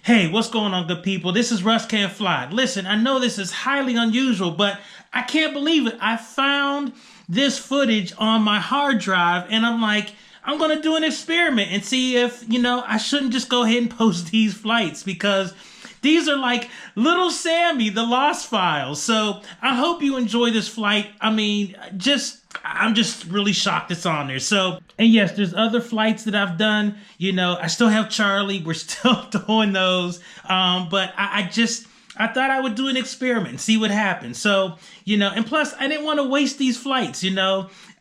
Hey, what's going on, good people? This is Russ Can't Fly. Listen, I know this is highly unusual, but I can't believe it. I found this footage on my hard drive, and I'm like, I'm going to do an experiment and see if, I shouldn't just go ahead and post these flights because these are like little Sammy, the Lost Files. So I hope you enjoy this flight. I'm just really shocked it's on there. So, and yes, there's other flights that I've done. I still have Charlie. We're still doing those. But I thought I would do an experiment and see what happens. So, and plus I didn't want to waste these flights,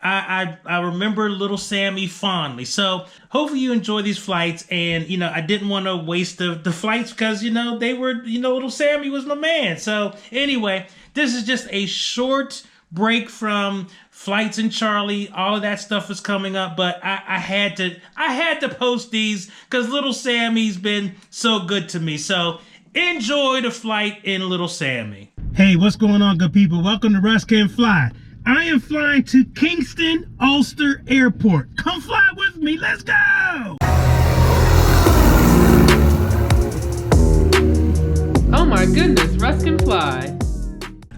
I remember little Sammy fondly. So hopefully you enjoy these flights. And, I didn't want to waste the flights because, they were, little Sammy was my man. So anyway, this is just a short break from flights and Charlie. All of that stuff is coming up, but I had to post these because little Sammy's been so good to me. So enjoy the flight in little Sammy. Hey, what's going on, good people? Welcome to Russ Can Fly. I am flying to Kingston, Ulster Airport. Come fly with me. Let's go. Oh my goodness, Russ can fly.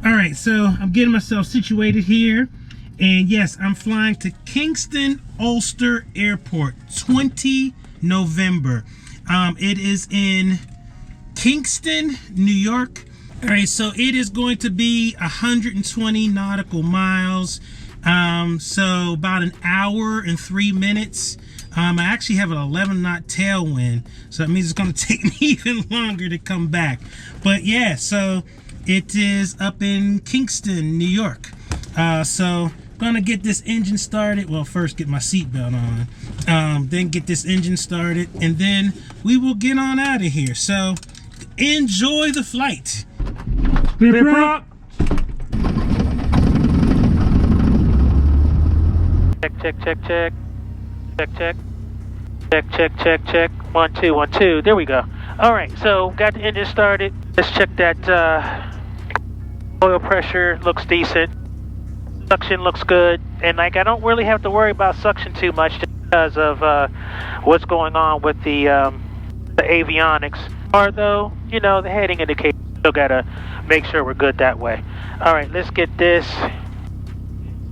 All right, so I'm getting myself situated here. And yes, I'm flying to Kingston, Ulster Airport, 20 November. It is in Kingston, New York. All right, so it is going to be 120 nautical miles. So about an hour and 3 minutes. I actually have an 11 knot tailwind, so that means it's going to take me even longer to come back. But yeah, so it is up in Kingston, New York. So gonna get this engine started. Well, first get my seatbelt on, then get this engine started, and then we will get on out of here. So enjoy the flight. Flip rock. Check. Check. 1 2 1 2. There we go. All right, so got the engine started. Let's check that oil pressure. Looks decent. Suction looks good, and I don't really have to worry about suction too much just because of what's going on with the avionics. Although, the heading indicator, still gotta make sure we're good that way. All right, let's get this.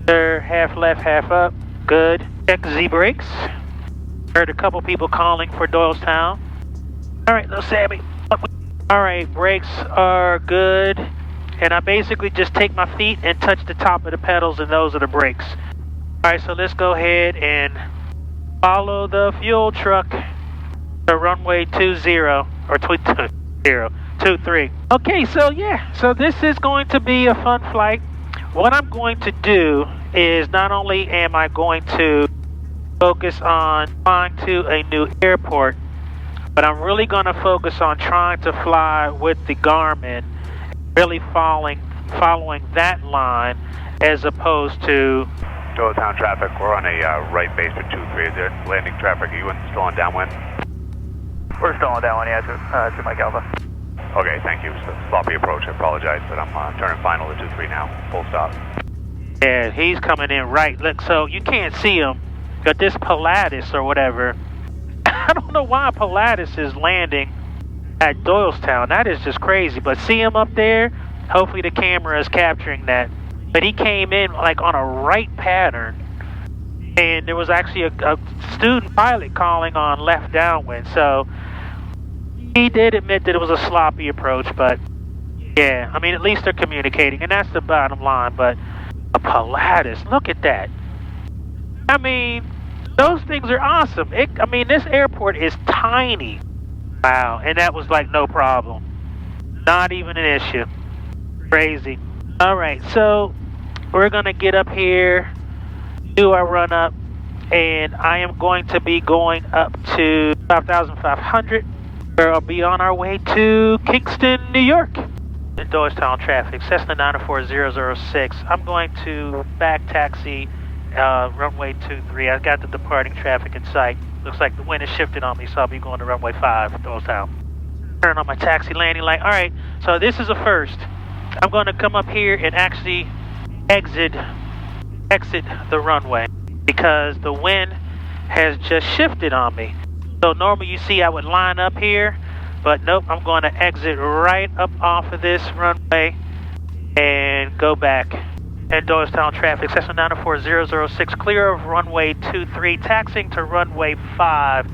Half left, half up. Good. Check Z brakes. Heard a couple people calling for Doylestown. All right, little Sammy. All right, brakes are good. And I basically just take my feet and touch the top of the pedals, and those are the brakes. All right, so let's go ahead and follow the fuel truck to runway 20 or 23. Okay, so yeah, so this is going to be a fun flight. What I'm going to do is not only am I going to focus on flying to a new airport, but I'm really going to focus on trying to fly with the Garmin, really following that line as opposed to Doylestown traffic. We're on a right base for 23. Is there landing traffic? Are you still on downwind? We're still on downwind, yeah, to Mike Alpha. Okay, thank you. Sloppy approach. I apologize, but I'm turning final to 23 now. Full stop. Yeah, he's coming in right. Look, so you can't see him, but this Pilatus or whatever, I don't know why Pilatus is landing at Doylestown. That is just crazy. But see him up there? Hopefully the camera is capturing that. But he came in like on a right pattern. And there was actually a student pilot calling on left downwind. So he did admit that it was a sloppy approach. But yeah, I mean, at least they're communicating. And that's the bottom line. But a Pilatus, look at that. I mean, those things are awesome. This airport is tiny. Wow, and that was like no problem. Not even an issue. Crazy. All right, so we're going to get up here, do our run up, and I am going to be going up to 5,500, where I'll be on our way to Kingston, New York. In Doylestown traffic, Cessna 94006. I'm going to back taxi runway 23. I got the departing traffic in sight. Looks like the wind has shifted on me, so I'll be going to runway 5, Doylestown. Turn on my taxi landing light. All right, so this is a first. I'm going to come up here and actually exit the runway because the wind has just shifted on me. So normally you see I would line up here, But nope, I'm going to exit right up off of this runway and go back. And Doylestown traffic, Cessna 94006, clear of runway 23, taxiing to runway 5.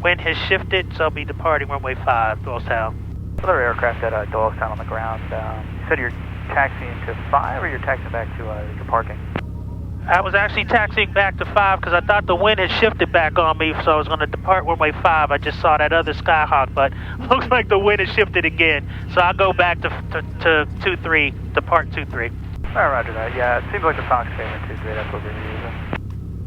Wind has shifted, so I'll be departing runway 5, Doylestown. Other aircraft at Doylestown on the ground. You said you're taxiing to 5 or you're taxiing back to your parking? I was actually taxiing back to 5 because I thought the wind had shifted back on me, so I was going to depart runway 5. I just saw that other Skyhawk, but looks like the wind has shifted again. So I'll go back to 2-3, depart 2-3. Alright, roger that. Yeah, it seems like the Fox favoring 2-3, that's what we're using.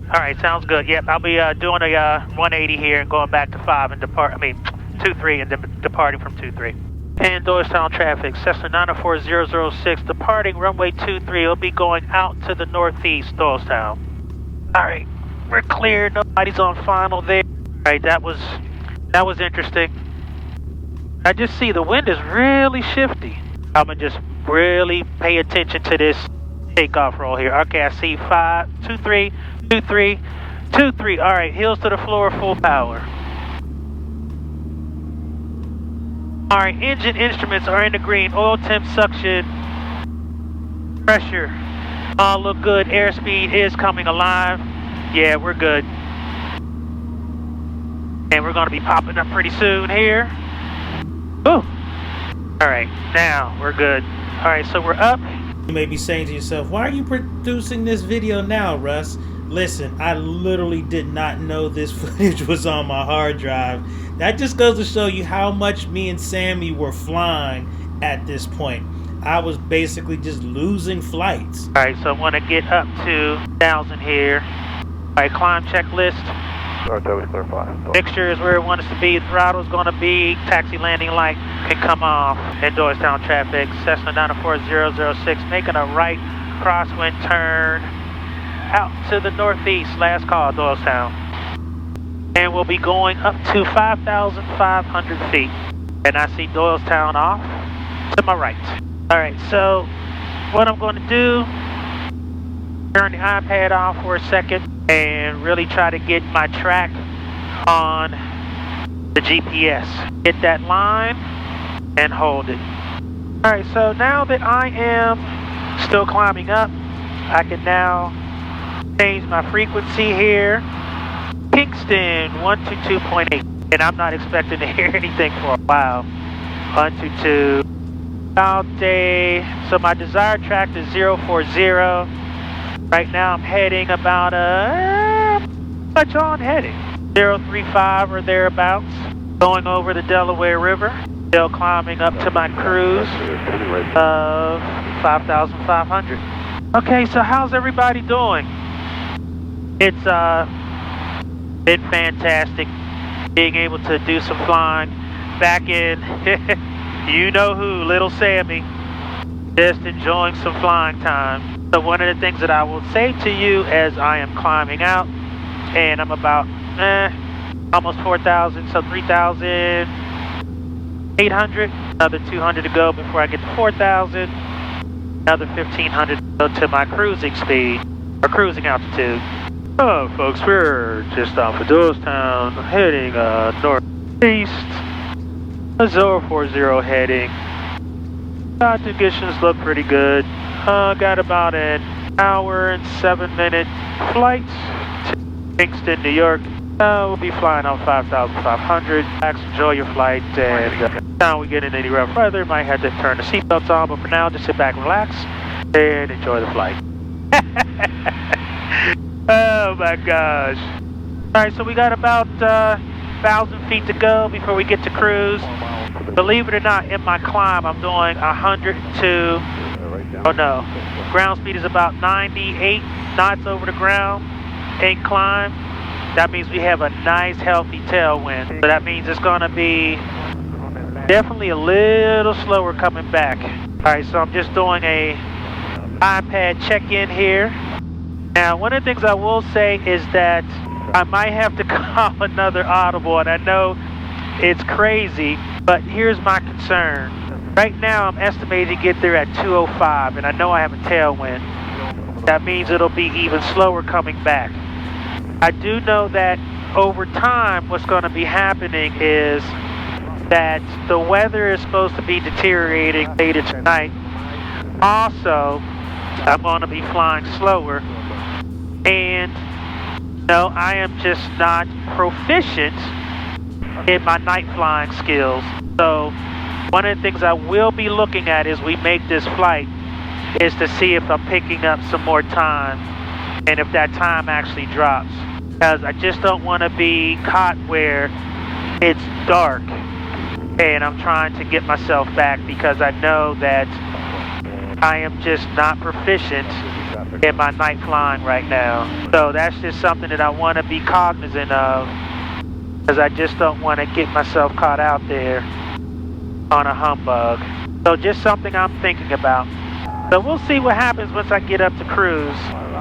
Alright, sounds good. Yep, I'll be doing a 180 here and going back to 5 and 2-3 and then departing from 2-3. And Doylestown traffic, Cessna 94006, departing runway 23. It'll be going out to the northeast, Doylestown. Alright, we're clear. Nobody's on final there. Alright, that was interesting. I just see the wind is really shifty. I'm gonna just really pay attention to this takeoff roll here. Okay, I see 5, 2-3, 2-3, 2-3. Alright, heels to the floor, full power. Alright, engine instruments are in the green. Oil temp, suction, pressure, all look good. Airspeed is coming alive. Yeah, we're good. And we're going to be popping up pretty soon here. Ooh. Alright, now we're good. Alright, so we're up. You may be saying to yourself, why are you producing this video now, Russ? Listen, I literally did not know this footage was on my hard drive. That just goes to show you how much me and Sammy were flying at this point. I was basically just losing flights. Alright, so I want to get up to 1,000 here. Alright, climb checklist. Mixture is where it wants us to be. Throttle's going to be. Taxi landing light can come off. And Doylestown traffic, Cessna 94006, making a right crosswind turn out to the northeast. Last call, Doylestown. And we'll be going up to 5,500 feet. And I see Doylestown off to my right. Alright, so what I'm going to do, turn the iPad off for a second and really try to get my track on the GPS. Hit that line and hold it. Alright, so now that I am still climbing up, I can now change my frequency here. Kingston 122.8, and I'm not expecting to hear anything for a while. 122. About so my desired track is 040. Right now I'm heading about much on heading 035 or thereabouts, going over the Delaware River, still climbing up to my cruise of 5,500. Okay, so how's everybody doing? It's been fantastic being able to do some flying back in you know who, little Sammy, just enjoying some flying time. So one of the things that I will say to you as I am climbing out, and I'm about almost 4,000, so 3,800, another 200 to go before I get to 4,000, another 1,500 to go to my cruising speed, or cruising altitude. Oh, folks, we're just off of Doylestown, heading northeast, a 040 heading. Conditions look pretty good. Got about an hour and 7-minute flight to Kingston, New York. We'll be flying on 5,500. Enjoy your flight, and now we get in any rough weather, might have to turn the seatbelts on, but for now, just sit back and relax and enjoy the flight. Oh my gosh. Alright, so we got about 1,000 feet to go before we get to cruise. Believe it or not, in my climb, I'm doing 102. Oh no, ground speed is about 98 knots over the ground in climb. That means we have a nice healthy tailwind. So that means it's gonna be definitely a little slower coming back. Alright, so I'm just doing a iPad check-in here. Now, one of the things I will say is that I might have to call another audible, and I know it's crazy, but here's my concern. Right now, I'm estimating to get there at 205, and I know I have a tailwind. That means it'll be even slower coming back. I do know that over time, what's going to be happening is that the weather is supposed to be deteriorating later tonight. Also, I'm going to be flying slower, and no, I am just not proficient in my night flying skills. So one of the things I will be looking at as we make this flight is to see if I'm picking up some more time and if that time actually drops, because I just don't want to be caught where it's dark and I'm trying to get myself back, because I know that I am just not proficient in my night flying right now. So that's just something that I want to be cognizant of, because I just don't want to get myself caught out there on a humbug. So just something I'm thinking about. So we'll see what happens once I get up to cruise.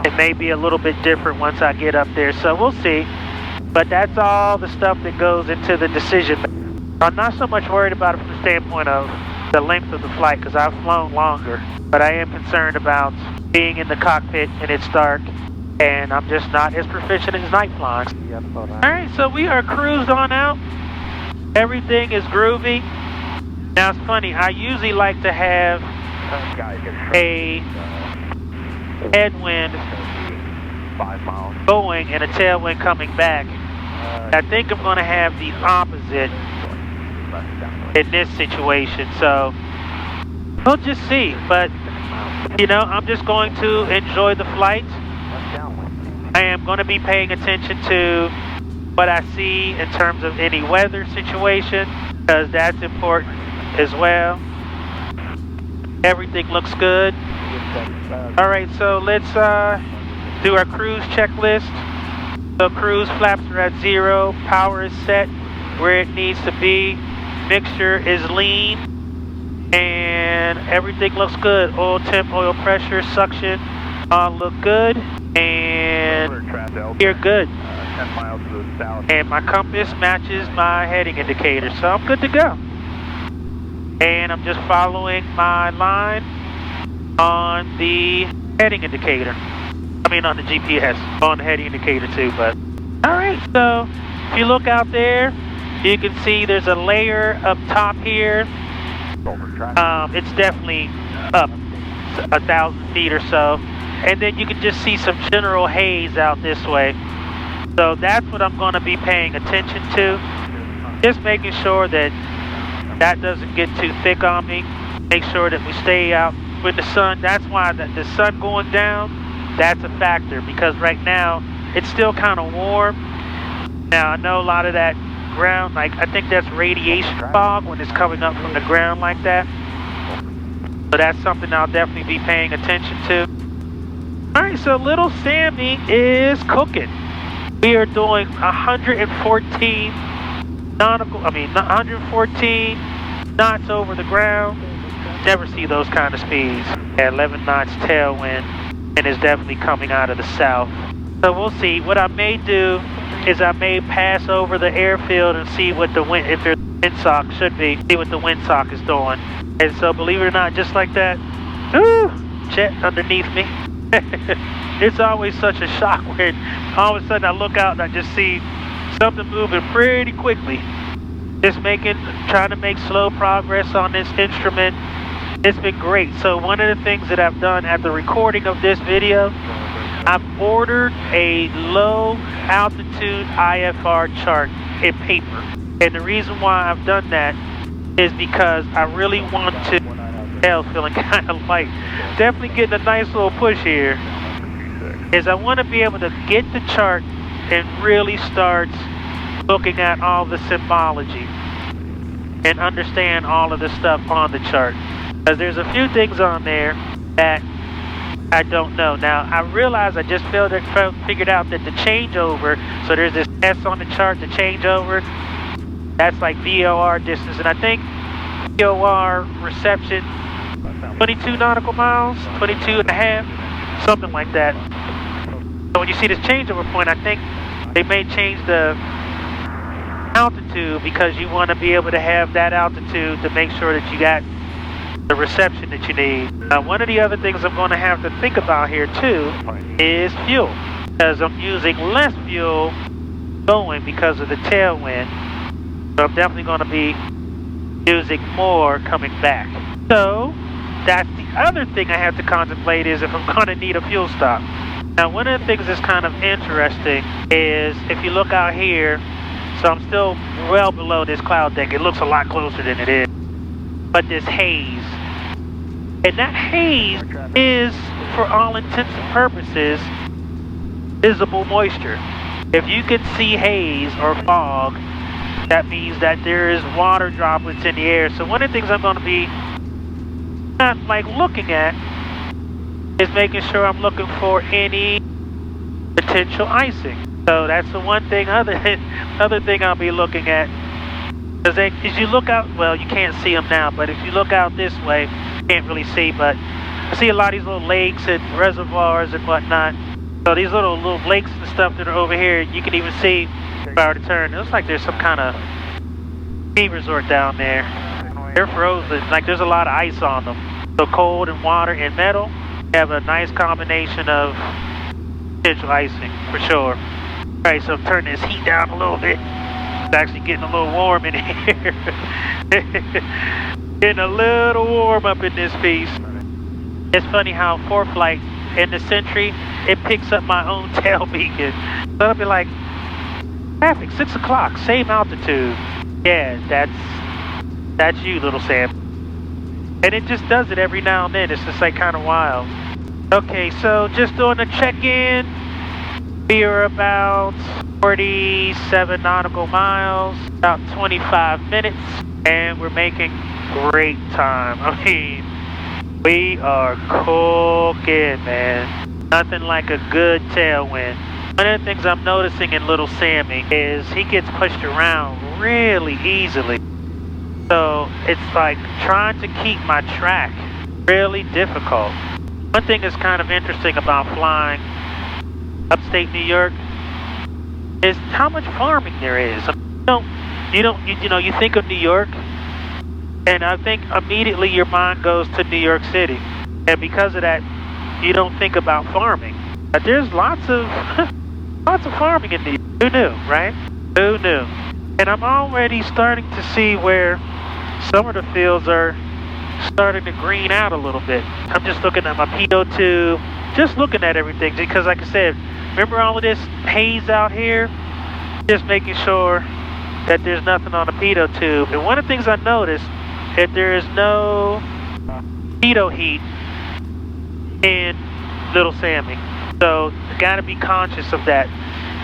It may be a little bit different once I get up there, so we'll see. But that's all the stuff that goes into the decision. I'm not so much worried about it from the standpoint of the length of the flight, because I've flown longer, but I am concerned about being in the cockpit and it's dark, and I'm just not as proficient as night flying. Alright, so we are cruised on out. Everything is groovy. Now it's funny, I usually like to have a headwind going and a tailwind coming back. I think I'm going to have the opposite in this situation, so we'll just see. But you know, I'm just going to enjoy the flight. I am going to be paying attention to what I see in terms of any weather situation, because that's important as well. Everything looks good. Alright, so let's do our cruise checklist. So cruise flaps are at 0, power is set where it needs to be, mixture is lean, and everything looks good. Oil temp, oil pressure, suction, all look good, and you're good. And my compass matches my heading indicator, so I'm good to go. And I'm just following my line on the heading indicator. I mean on the GPS, on the heading indicator too, but. Alright, so if you look out there, you can see there's a layer up top here. It's definitely up 1,000 feet or so. And then you can just see some general haze out this way. So that's what I'm going to be paying attention to. Just making sure that that doesn't get too thick on me. Make sure that we stay out with the sun. That's why the sun going down, that's a factor, because right now it's still kind of warm. Now I know a lot of that ground, like I think that's radiation fog when it's coming up from the ground like that. So that's something I'll definitely be paying attention to. Alright, so little Sammy is cooking. We are doing 114 knots over the ground. Never see those kind of speeds. At 11 knots tailwind, and it's definitely coming out of the south. So we'll see. What I may do is I may pass over the airfield and see what the wind, if there's windsock should be, see what the windsock is doing. And so believe it or not, just like that, ooh, jet underneath me. It's always such a shock when all of a sudden I look out and I just see something moving pretty quickly. Just trying to make slow progress on this instrument. It's been great. So one of the things that I've done at the recording of this video, I've ordered a low altitude IFR chart in paper. And the reason why I've done that is because I really want to, feeling kind of light, definitely getting a nice little push here, is I want to be able to get the chart and really start looking at all the symbology and understand all of the stuff on the chart. Because there's a few things on there that I don't know. Now, I realize I just figured out that the changeover, so there's this S on the chart, the changeover, that's like VOR distance, and I think VOR reception, 22 nautical miles, 22 and a half, something like that. So when you see this changeover point, I think they may change the altitude because you want to be able to have that altitude to make sure that you got the reception that you need. Now, one of the other things I'm going to have to think about here too is fuel, because I'm using less fuel going because of the tailwind. So I'm definitely going to be using more coming back. So that's the other thing I have to contemplate is if I'm going to need a fuel stop. Now, one of the things that's kind of interesting is if you look out here, so I'm still well below this cloud deck. It looks a lot closer than it is. But this haze. And that haze is, for all intents and purposes, visible moisture. If you can see haze or fog, that means that there is water droplets in the air. So one of the things I'm going to be not like looking at is making sure I'm looking for any potential icing. So that's the one thing, other thing I'll be looking at. Because as you look out, well, you can't see them now, but if you look out this way, you can't really see, but I see a lot of these little lakes and reservoirs and whatnot. So these little lakes and stuff that are over here, you can even see if I were to turn. It looks like there's some kind of ski resort down there. They're frozen, like there's a lot of ice on them. So cold and water and metal have a nice combination of potential icing, for sure. All right, so turn this heat down a little bit. It's actually getting a little warm in here. Getting a little warm up in this piece. It's funny how for flight in the Sentry, it picks up my own tail beacon. So I'll be like, traffic, 6 o'clock, same altitude. Yeah, that's you, little Sam. And it just does it every now and then. It's just like kind of wild. Okay, so just doing a check-in. We are about 47 nautical miles, about 25 minutes, and we're making great time. I mean, we are cooking, man. Nothing like a good tailwind. One of the things I'm noticing in little Sammy is he gets pushed around really easily. So it's like trying to keep my track really difficult. One thing that's kind of interesting about flying upstate New York is how much farming there is. You think of New York, and I think immediately your mind goes to New York City, and because of that, you don't think about farming. But there's lots of farming in New York. Who knew, right? Who knew? And I'm already starting to see where some of the fields are starting to green out a little bit. I'm just looking at my pitot tube, just looking at everything, because like I said, remember all of this haze out here? Just making sure that there's nothing on the pitot tube. And one of the things I noticed, that there is no pitot heat in Little Sammy. So you gotta be conscious of that.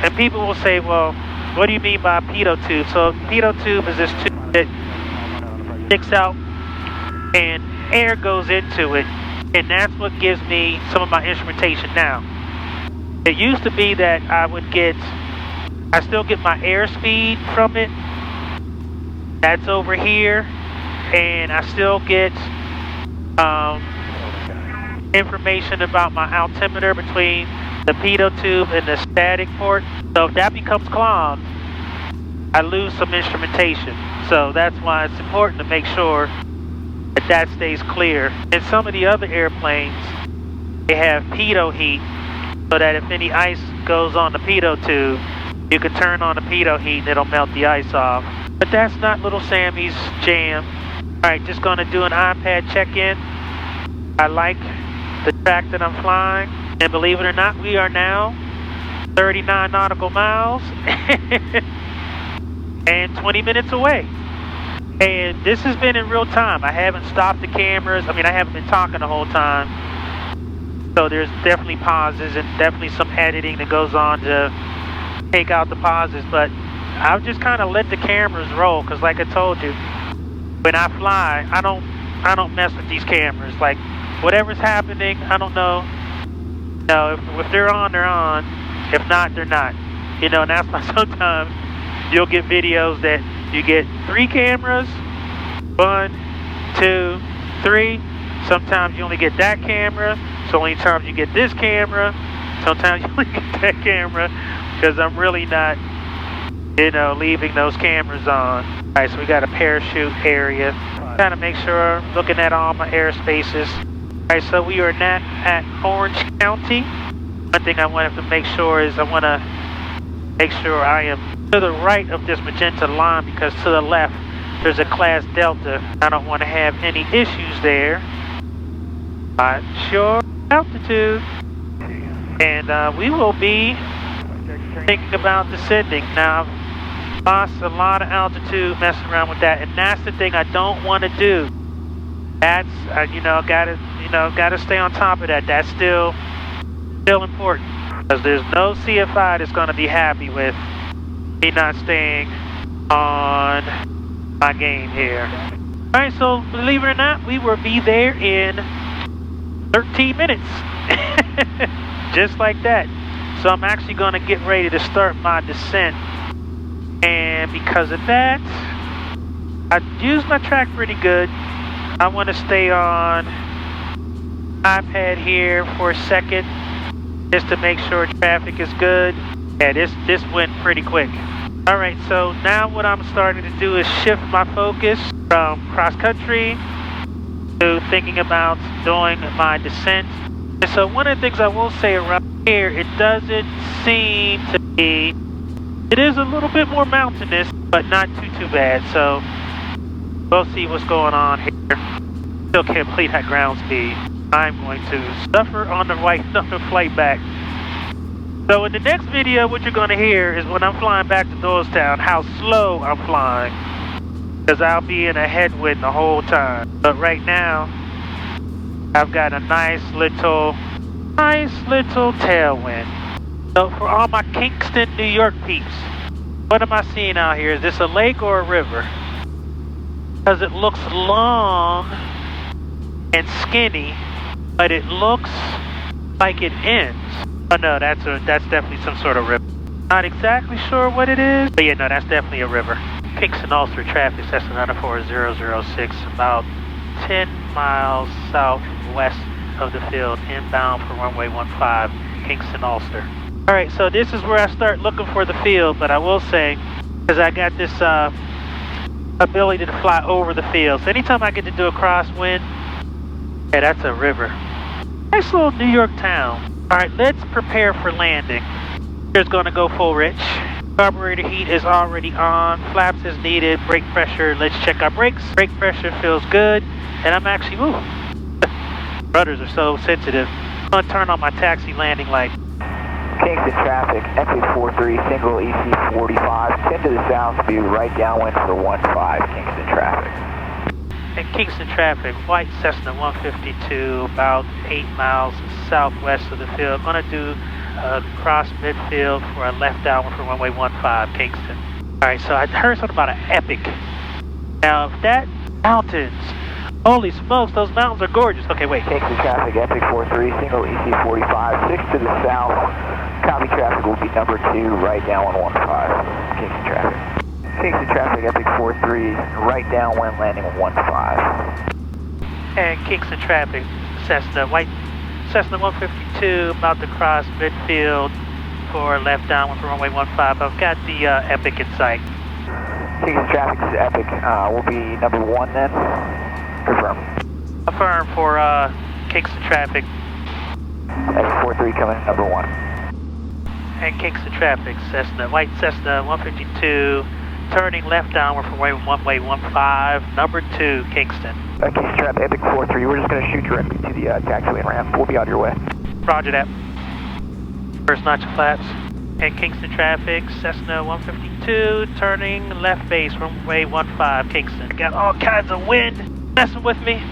And people will say, well, what do you mean by a pitot tube? So a pitot tube is this tube that sticks out and air goes into it, and that's what gives me some of my instrumentation now. It used to be that I still get my airspeed from it. That's over here, and I still get information about my altimeter between the pitot tube and the static port. So if that becomes clogged, I lose some instrumentation. So that's why it's important to make sure that stays clear. And some of the other airplanes, they have pitot heat, so that if any ice goes on the pitot tube, you can turn on the pitot heat and it'll melt the ice off. But that's not Little Sammy's jam. Alright, just gonna do an iPad check-in. I like the track that I'm flying, and believe it or not, we are now 39 nautical miles and 20 minutes away. And this has been in real time. I haven't stopped the cameras. I mean, I haven't been talking the whole time. So there's definitely pauses and definitely some editing that goes on to take out the pauses. But I've just kind of let the cameras roll, because like I told you, when I fly, I don't mess with these cameras. Like, whatever's happening, I don't know. No, if they're on, they're on. If not, they're not. You know, and that's why sometimes you'll get videos that you get 3 cameras, 1, 2, 3. Sometimes you only get that camera. So only times you get this camera. Sometimes you only get that camera, because I'm really not, leaving those cameras on. All right, so we got a parachute area. Trying to make sure I'm looking at all my airspaces. All right, so we are not at Orange County. One thing I wanted to make sure is I want to make sure I am to the right of this magenta line, because to the left There's a Class Delta. I don't want to have any issues there. Not sure altitude. And we will be thinking about descending. Now, I've lost a lot of altitude messing around with that, and that's the thing I don't want to do. That's, gotta stay on top of that. That's still important. Because there's no CFI that's going to be happy with me not staying on my game here. Alright, so believe it or not, we will be there in 13 minutes. Just like that. So I'm actually going to get ready to start my descent. And because of that, I used my track pretty good. I want to stay on iPad here for a second, just to make sure traffic is good. Yeah, this went pretty quick. Alright, so now what I'm starting to do is shift my focus from cross country to thinking about doing my descent. And so one of the things I will say around here, it doesn't seem to be, it is a little bit more mountainous, but not too bad. So we'll see what's going on here. Still can't believe that ground speed. I'm going to suffer on the flight back. So in the next video, what you're going to hear is when I'm flying back to Doylestown, how slow I'm flying. Because I'll be in a headwind the whole time. But right now, I've got a nice little tailwind. So for all my Kingston, New York peeps, what am I seeing out here? Is this a lake or a river? Because it looks long and skinny, but it looks like it ends. Oh no, that's definitely some sort of river. Not exactly sure what it is, but yeah, no, that's definitely a river. Kingston Ulster traffic, Cessna 94006, about 10 miles southwest of the field, inbound for runway 15, Kingston Ulster. Alright, so this is where I start looking for the field, but I will say, because I got this ability to fly over the field, so anytime I get to do a crosswind, yeah, that's a river. Nice little New York town. Alright, let's prepare for landing. Here's going to go full rich. Carburetor heat is already on. Flaps is needed. Brake pressure, let's check our brakes. Brake pressure feels good. And I'm actually, rudders are so sensitive. I'm going to turn on my taxi landing light. Kingston traffic, FA43, single EC45, 10 to the south, be right downwind for 15, Kingston traffic. And Kingston traffic, white Cessna 152, about 8 miles southwest of the field. Going to do a cross midfield for a left downwind for runway 15, Kingston. Alright, so I heard something about an epic. Now, if that mountains, holy smokes, those mountains are gorgeous. Okay, wait. Kingston traffic, Epic 43, single EC45, 6 to the south. Copy traffic will be number 2, right downwind 15, Kingston traffic. Kingston traffic, Epic 43, right downwind landing 15. And Kingston traffic, Cessna, white Cessna 152, about to cross midfield for left downwind for runway 15. I've got the Epic in sight. Kingston traffic, this is Epic, will be number 1 then. Confirm. Affirm for Kingston traffic. Epic 43 coming in number 1. And Kingston traffic, Cessna, white Cessna 152, turning left downward for runway 15, number 2, Kingston. Kingston traffic, Epic 43, we're just going to shoot directly to the taxiway and ramp. We'll be out your way. Roger that. First notch of flaps. And Kingston traffic, Cessna 152, turning left base, runway 15, Kingston. Got all kinds of wind messing with me.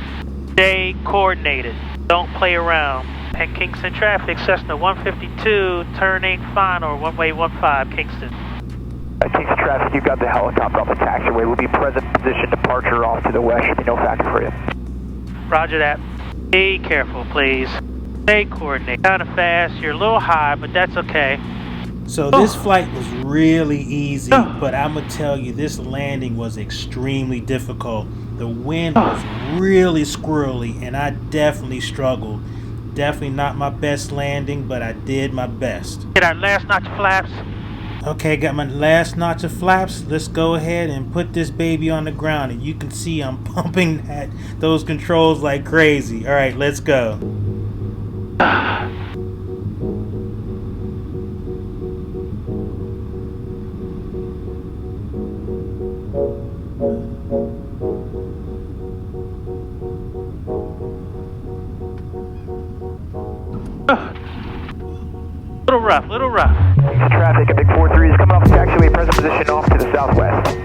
Stay coordinated. Don't play around. And Kingston traffic, Cessna 152, turning final, runway 15, Kingston. Kingston traffic, you've got the helicopter on the taxiway. We'll be present position departure off to the west. Should be no factor for you. Roger that. Be careful, please. Stay coordinated. Kind of fast. You're a little high, but that's okay. So this flight was really easy, but I'm going to tell you, this landing was extremely difficult. The wind was really squirrely, and I definitely struggled. Definitely not my best landing, but I did my best. Get our last notch of flaps. Okay, got my last notch of flaps. Let's go ahead and put this baby on the ground, and you can see I'm pumping those controls like crazy. All right, let's go. rough, little rough. Kingston traffic, Epic 43 is coming off the taxiway, present position off to the southwest.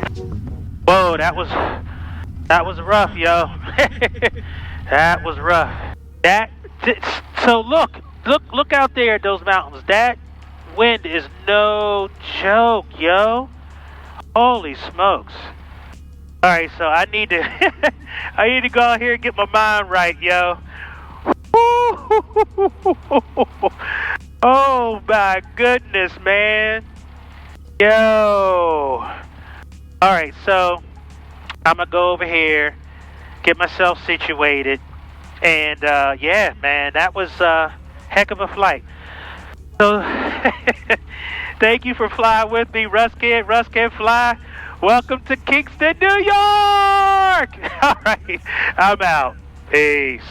Whoa, that was rough, yo. That was rough. So look out there at those mountains. That wind is no joke, yo. Holy smokes. All right, so I need to go out here and get my mind right, yo. Oh my goodness, man. Yo. All right, so I'm gonna go over here, get myself situated, and yeah, man, that was a heck of a flight. So thank you for flying with me, Russ can fly. Welcome to Kingston, New York. All right, I'm out. Peace.